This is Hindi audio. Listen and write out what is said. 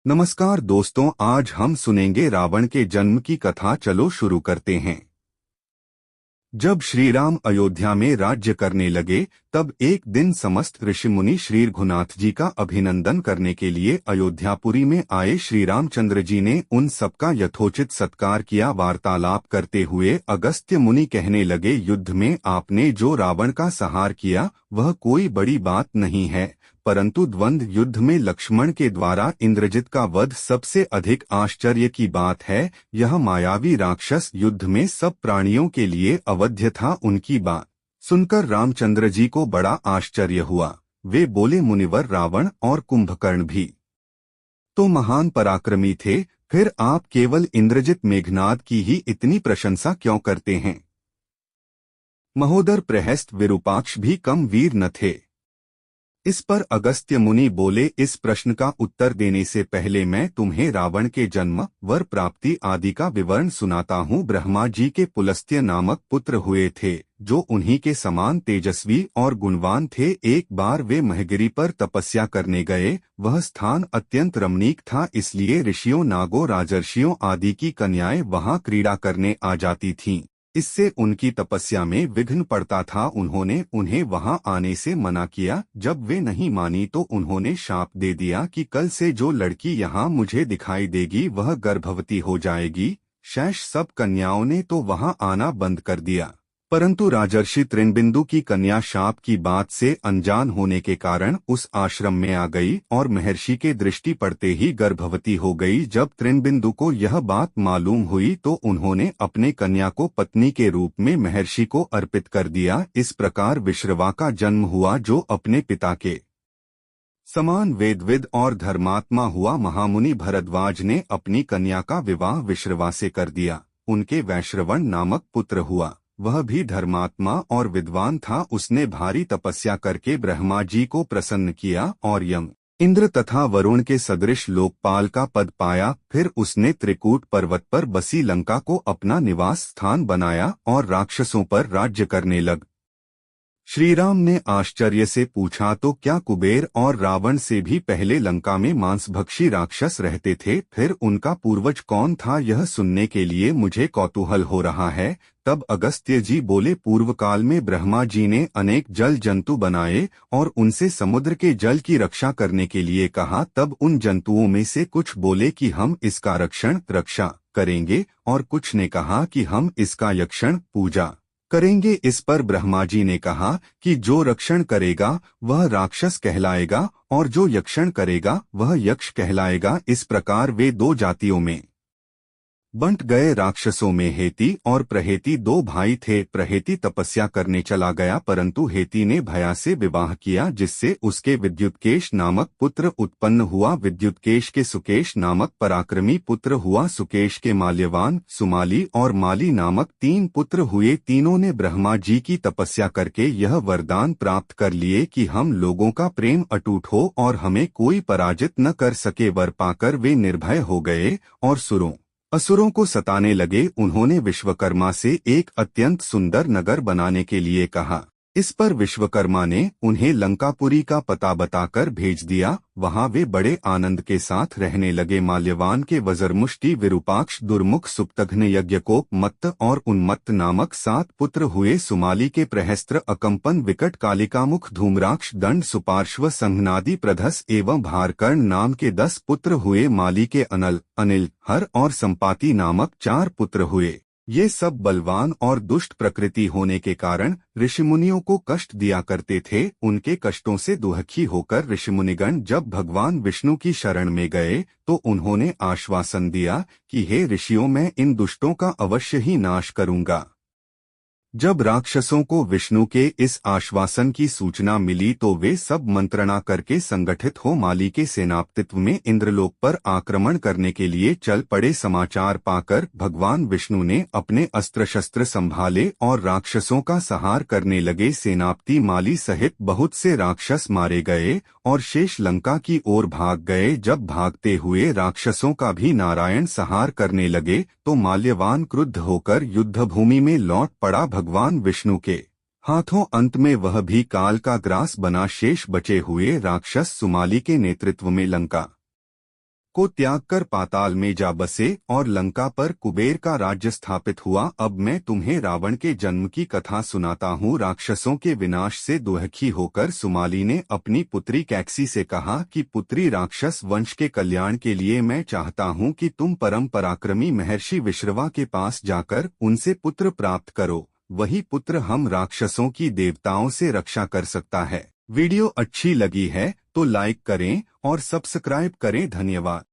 नमस्कार दोस्तों, आज हम सुनेंगे रावण के जन्म की कथा। चलो शुरू करते हैं। जब श्री राम अयोध्या में राज्य करने लगे, तब एक दिन समस्त ऋषिमुनि श्री रघुनाथ जी का अभिनंदन करने के लिए अयोध्यापुरी में आए। श्री रामचंद्र जी ने उन सबका यथोचित सत्कार किया। वार्तालाप करते हुए अगस्त्य मुनि कहने लगे, युद्ध में आपने जो रावण का संहार किया वह कोई बड़ी बात नहीं है, परंतु द्वंद्व युद्ध में लक्ष्मण के द्वारा इंद्रजित का वध सबसे अधिक आश्चर्य की बात है। यह मायावी राक्षस युद्ध में सब प्राणियों के लिए अवध्य था। उनकी बात सुनकर रामचंद्र जी को बड़ा आश्चर्य हुआ। वे बोले, मुनिवर, रावण और कुंभकर्ण भी तो महान पराक्रमी थे, फिर आप केवल इंद्रजित मेघनाद की ही इतनी प्रशंसा क्यों करते हैं? महोदर, प्रहस्त, विरूपाक्ष भी कम वीर न थे? इस पर अगस्त्य मुनि बोले, इस प्रश्न का उत्तर देने से पहले मैं तुम्हें रावण के जन्म, वर प्राप्ति आदि का विवरण सुनाता हूँ। ब्रह्मा जी के पुलस्त्य नामक पुत्र हुए थे, जो उन्हीं के समान तेजस्वी और गुणवान थे। एक बार वे महगिरी पर तपस्या करने गए। वह स्थान अत्यंत रमणीक था, इसलिए ऋषियों, नागों, राजर्षियों आदि की कन्याएं वहां क्रीड़ा करने आ जाती थीं। इससे उनकी तपस्या में विघ्न पड़ता था। उन्होंने उन्हें वहां आने से मना किया। जब वे नहीं मानी तो उन्होंने शाप दे दिया कि कल से जो लड़की यहाँ मुझे दिखाई देगी वह गर्भवती हो जाएगी। शेष सब कन्याओं ने तो वहां आना बंद कर दिया, परंतु राजर्षि तृणबिंदु की कन्या शाप की बात से अनजान होने के कारण उस आश्रम में आ गई और महर्षि के दृष्टि पड़ते ही गर्भवती हो गई। जब तृणबिंदु को यह बात मालूम हुई तो उन्होंने अपने कन्या को पत्नी के रूप में महर्षि को अर्पित कर दिया। इस प्रकार विश्रवा का जन्म हुआ, जो अपने पिता के समान वेदविद और धर्मात्मा हुआ। महामुनि भरद्वाज ने अपनी कन्या का विवाह विश्रवा से कर दिया। उनके वैश्रवण नामक पुत्र हुआ। वह भी धर्मात्मा और विद्वान था। उसने भारी तपस्या करके ब्रह्मा जी को प्रसन्न किया और यम, इंद्र तथा वरुण के सदृश लोकपाल का पद पाया। फिर उसने त्रिकूट पर्वत पर बसी लंका को अपना निवास स्थान बनाया और राक्षसों पर राज्य करने लग। श्री राम ने आश्चर्य से पूछा, तो क्या कुबेर और रावण से भी पहले लंका में मांसभक्षी राक्षस रहते थे? फिर उनका पूर्वज कौन था? यह सुनने के लिए मुझे कौतूहल हो रहा है। तब अगस्त्य जी बोले, पूर्व काल में ब्रह्मा जी ने अनेक जल जंतु बनाए और उनसे समुद्र के जल की रक्षा करने के लिए कहा। तब उन जंतुओं में से कुछ बोले कि हम इसका रक्षा करेंगे, और कुछ ने कहा कि हम इसका यक्षण पूजा करेंगे। इस पर ब्रह्मा जी ने कहा कि जो रक्षण करेगा वह राक्षस कहलाएगा और जो यक्षण करेगा वह यक्ष कहलाएगा। इस प्रकार वे दो जातियों में बंट गए। राक्षसों में हेती और प्रहेती दो भाई थे। प्रहेती तपस्या करने चला गया, परंतु हेती ने भया से विवाह किया, जिससे उसके विद्युत्केश नामक पुत्र उत्पन्न हुआ। विद्युत्केश के सुकेश नामक पराक्रमी पुत्र हुआ। सुकेश के माल्यवान, सुमाली और माली नामक तीन पुत्र हुए। तीनों ने ब्रह्मा जी की तपस्या करके यह वरदान प्राप्त कर लिए कि हम लोगों का प्रेम अटूट हो और हमें कोई पराजित न कर सके। वर पाकर वे निर्भय हो गए और असुरों को सताने लगे। उन्होंने विश्वकर्मा से एक अत्यंत सुंदर नगर बनाने के लिए कहा। इस पर विश्वकर्मा ने उन्हें लंकापुरी का पता बताकर भेज दिया। वहां वे बड़े आनंद के साथ रहने लगे। माल्यवान के वज्रमुष्टि, विरूपाक्ष, दुर्मुख, सुप्तघ्न, यज्ञकोप, मत्त और उन्मत्त नामक 7 पुत्र हुए। सुमाली के प्रहस्त्र, अकंपन, विकट, कालिकामुख, धूम्राक्ष, दंड, सुपार्श्व, संघनादि, प्रधस एवं भारकर्ण नाम के 10 पुत्र हुए। माली के अनल, अनिल, हर और संपाति नामक 4 पुत्र हुए। ये सब बलवान और दुष्ट प्रकृति होने के कारण ऋषिमुनियों को कष्ट दिया करते थे। उनके कष्टों से दुखी होकर ऋषिमुनिगण जब भगवान विष्णु की शरण में गए तो उन्होंने आश्वासन दिया कि हे ऋषियों, मैं इन दुष्टों का अवश्य ही नाश करूंगा। जब राक्षसों को विष्णु के इस आश्वासन की सूचना मिली तो वे सब मंत्रणा करके संगठित हो माली के सेनापतित्व में इंद्रलोक पर आक्रमण करने के लिए चल पड़े। समाचार पाकर भगवान विष्णु ने अपने अस्त्र शस्त्र संभाले और राक्षसों का संहार करने लगे। सेनापति माली सहित बहुत से राक्षस मारे गए और शेष लंका की ओर भाग गए। जब भागते हुए राक्षसों का भी नारायण संहार करने लगे तो माल्यवान क्रुद्ध होकर युद्धभूमि में लौट पड़ा। भगवान विष्णु के हाथों अंत में वह भी काल का ग्रास बना। शेष बचे हुए राक्षस सुमाली के नेतृत्व में लंका को त्याग कर पाताल में जा बसे और लंका पर कुबेर का राज्य स्थापित हुआ। अब मैं तुम्हें रावण के जन्म की कथा सुनाता हूँ। राक्षसों के विनाश से दुखी होकर सुमाली ने अपनी पुत्री कैकसी से कहा कि पुत्री, राक्षस वंश के कल्याण के लिए मैं चाहता हूँ कि तुम परम पराक्रमी महर्षि विश्रवा के पास जाकर उनसे पुत्र प्राप्त करो। वही पुत्र हम राक्षसों की देवताओं से रक्षा कर सकता है। वीडियो अच्छी लगी है तो लाइक करें और सब्सक्राइब करें। धन्यवाद।